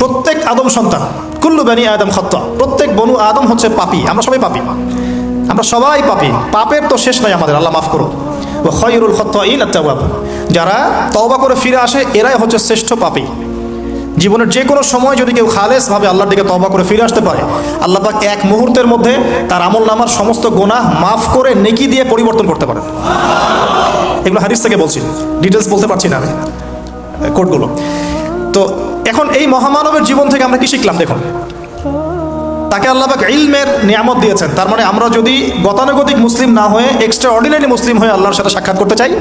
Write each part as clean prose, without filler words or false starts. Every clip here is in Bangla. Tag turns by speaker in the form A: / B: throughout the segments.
A: প্রত্যেক আদম সন্তান, কুল্লু বানি আদম খাত্তা, প্রত্যেক বনু আদম হচ্ছে পাপী। আমরা সবাই পাপী, আমরা সবাই পাপী। পাপের তো শেষ নাই আমাদের, আল্লাহ মাফ করুন। ওয়া খায়রুল খাত্তাইন আত-তাওয়াব, যারা তওবা করে ফিরে আসে এরাই হচ্ছে শ্রেষ্ঠ পাপী। জীবনের যে কোনো সময় যদি কেউ খালেসভাবে আল্লাহর দিকে তওবা করে ফিরে আসতে পারে, আল্লাহ পাক এক মুহূর্তের মধ্যে তার আমলনামার সমস্ত গুনাহ মাফ করে নেকি দিয়ে পরিবর্তন করতে পারেন। এগুলো হাদিস থেকে বলছি, ডিটেলস বলতে পারছি না আমি, কোডগুলো। তো এখন এই মহামানবের জীবন থেকে আমরা কি শিখলাম? দেখুন, তাকে আল্লাহ পাক ইলমের নিয়ামত দিয়েছেন। তার মানে আমরা যদি গতানুগতিক মুসলিম না হয়ে এক্সট্রা অর্ডিনারি মুসলিম হয়ে আল্লাহর সাথে সাক্ষাৎ করতে চাই,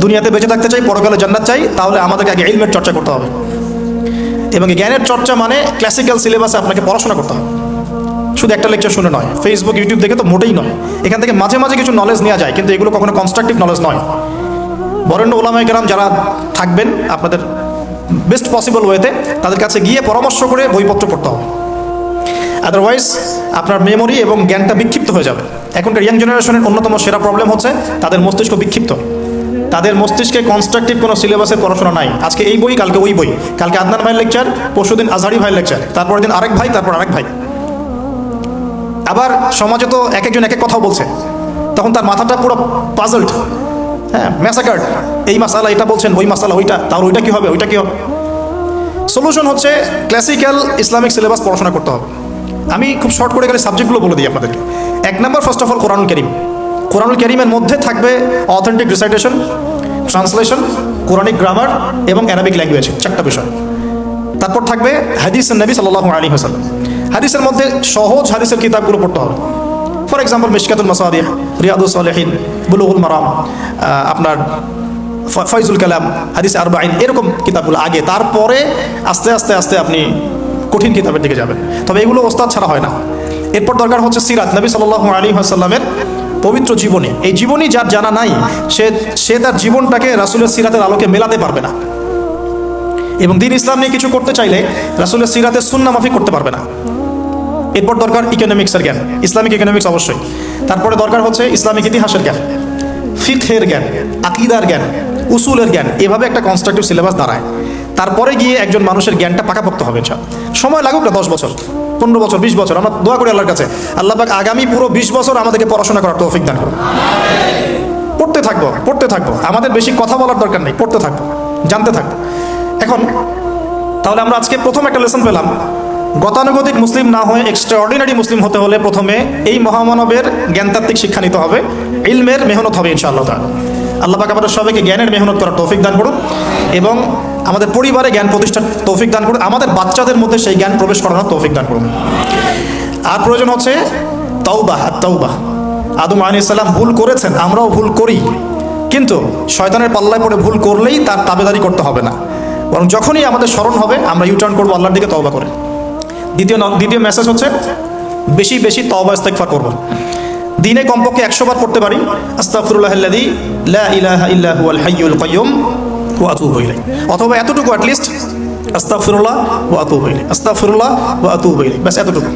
A: দুনিয়াতে বেঁচে থাকতে চাই, পরকালে জান্নাত চাই, তাহলে আমাদেরকে আগে ইলমের চর্চা করতে হবে। এবং জ্ঞানের চর্চা মানে ক্লাসিক্যাল সিলেবাসে আপনাকে পড়াশোনা করতে হবে, শুধু একটা লেকচার শুনে নয়, ফেসবুক ইউটিউব দেখে তো মোটেই নয়। এখান থেকে মাঝে মাঝে কিছু নলেজ নেওয়া যায়, কিন্তু এগুলো কখনো কনস্ট্রাকটিভ নলেজ নয়। বরেণ্য ওলামায়ে কেরাম যারা থাকবেন আপনাদের বেস্ট পসিবল ওয়েতে, তাদের কাছে গিয়ে পরামর্শ করে বইপত্র পড়তে হবে। আদারওয়াইজ আপনার মেমোরি এবং জ্ঞানটা বিক্ষিপ্ত হয়ে যাবে। এখনকার ইয়াং জেনারেশনের অন্যতম সেরা প্রবলেম হচ্ছে তাদের মস্তিষ্ক বিক্ষিপ্ত। তাদের মস্তিষ্কে কনস্ট্রাকটিভ কোনো সিলেবাসের পড়াশোনা নাই। আজকে এই বই, কালকে ওই বই, কালকে আদনান ভাইয়ের লেকচার, পরশুদিন আজহারি ভাইয়ের লেকচার, তারপরের দিন আরেক ভাই, তারপর আরেক ভাই। আবার সমাজে তো এক একজন এক এক কথাও বলছে, তখন তার মাথাটা পুরো পাজলড, হ্যাঁ, ম্যাসাকার্ড। এই মাসালা এটা বলছেন, ওই মাসালা ওইটা, তার ওইটা কী হবে, ওইটা কী হবে। সলিউশন হচ্ছে ক্লাসিক্যাল ইসলামিক সিলেবাস পড়াশোনা করতে হবে। আমি খুব শর্ট করে গেলে সাবজেক্টগুলো বলে দিই আপনাদেরকে। এক নম্বর, ফার্স্ট অফ অল কোরআনুল কারীম। কোরআনুল কারীমের মধ্যে থাকবে authentic recitation, translation, Quranic grammar এবং অ্যারাবিক ল্যাঙ্গুয়েজ, 4টা বিষয়। তারপর থাকবে হাদিস নবী সাল্লাল্লাহু আলাইহি ওয়াসাল্লাম। হাদিসের মধ্যে সহজ হাদিসের কিতাবগুলো পড়তে হবে। ফর এক্সাম্পল মিশকাতুল মাসাবিহ, রিয়াদুস সালিহিন, বুলুগুল মারাম, আপনার ফয়জুল কালাম, হাদিস আরবাঈন, এরকম কিতাবগুলো আগে, তারপরে আস্তে আস্তে আস্তে আপনি কঠিন কিতাবের দিকে যাবেন। তবে এগুলো ওস্তাদ ছাড়া হয় না। এরপর দরকার হচ্ছে সিরাত, নবী সাল্লাল্লাহু আলাইহি ওয়াসাল্লামের পবিত্র জীবনী। এই জীবনী যার জানা নাই, সে তার জীবনটাকে রাসূলের সিরাতের আলোকে মেলাতে পারবে না। এবং দ্বীন ইসলাম নিয়ে কিছু করতে চাইলে রাসূলের সিরাতের সুন্নাহ মাফিক করতে পারবে না। এরপর দরকার ইকোনমিক্সের জ্ঞান, ইসলামিক ইকোনমিক্স অবশ্যই। তারপরে দরকার হচ্ছে ইসলামিক ইতিহাসের জ্ঞান, ফিকহের জ্ঞান, আকীদার জ্ঞান, উসুলের জ্ঞান। এভাবে একটা কনস্ট্রাকটিভ সিলেবাস দাঁড়ায়। তারপরে গিয়ে একজন মানুষের জ্ঞানটা পাকাপোক্ত হবে। সময় লাগুক না, 10 বছর, 15 বছর, 20 বছর। আমরা দোয়া করি আল্লাহর কাছে, আল্লাহ পাক আগামী পুরো 20 বছর আমাদেরকে পড়াশোনা করার তৌফিক দান করুন। পড়তে থাকবো। আমাদের বেশি কথা বলার দরকার নেই, পড়তে থাকবো, জানতে থাকবো। এখন তাহলে আমরা আজকে প্রথম একটা লেসন পেলাম, গতানুগতিক মুসলিম না হয়ে এক্সট্রা অর্ডিনারি মুসলিম হতে হলে প্রথমে এই মহামানবের জ্ঞানতাত্ত্বিক শিক্ষা নিতে হবে, ইলমের মেহনত হবে ইনশাআল্লাহ তাআলা। আল্লাহ পাক আমাদের সবাইকে জ্ঞানের মেহনত করার তৌফিক দান করুন এবং আমাদের পরিবারে জ্ঞান প্রতিষ্ঠার তৌফিক দান করুন, আমাদের বাচ্চাদের মধ্যে সেই জ্ঞান প্রবেশ করানোর তৌফিক দান করুন। আর প্রয়োজন হচ্ছে তাওবাহ। আদম আলাইহিস সালাম ভুল করেছেন, আমরাও ভুল করি, কিন্তু শয়তানের পাল্লায় পড়ে ভুল করলেই তার তাবেদারি করতে হবে না, বরং যখনই আমাদের স্মরণ হবে আমরা ইউটার্ন করবো আল্লাহর দিকে তওবা করে। দ্বিতীয় মেসেজ হচ্ছে বেশি বেশি তওবা ইস্তেগফার করব। দিনে কমপক্ষে 100 বার পড়তে পারি আস্তাগফিরুল্লাহাল্লাযী লা ইলাহা ইল্লা হুয়াল হাইয়ুল কাইয়্যুম ওয়া আতুবু ইলাইহি, অথবা এতটুকু অ্যাটলিস্ট আস্তাগফিরুল্লাহ ওয়া আতুবু ইলাইহি, আস্তাগফিরুল্লাহ ওয়া আতুবু ইলাইহি, বাস এতটুকু।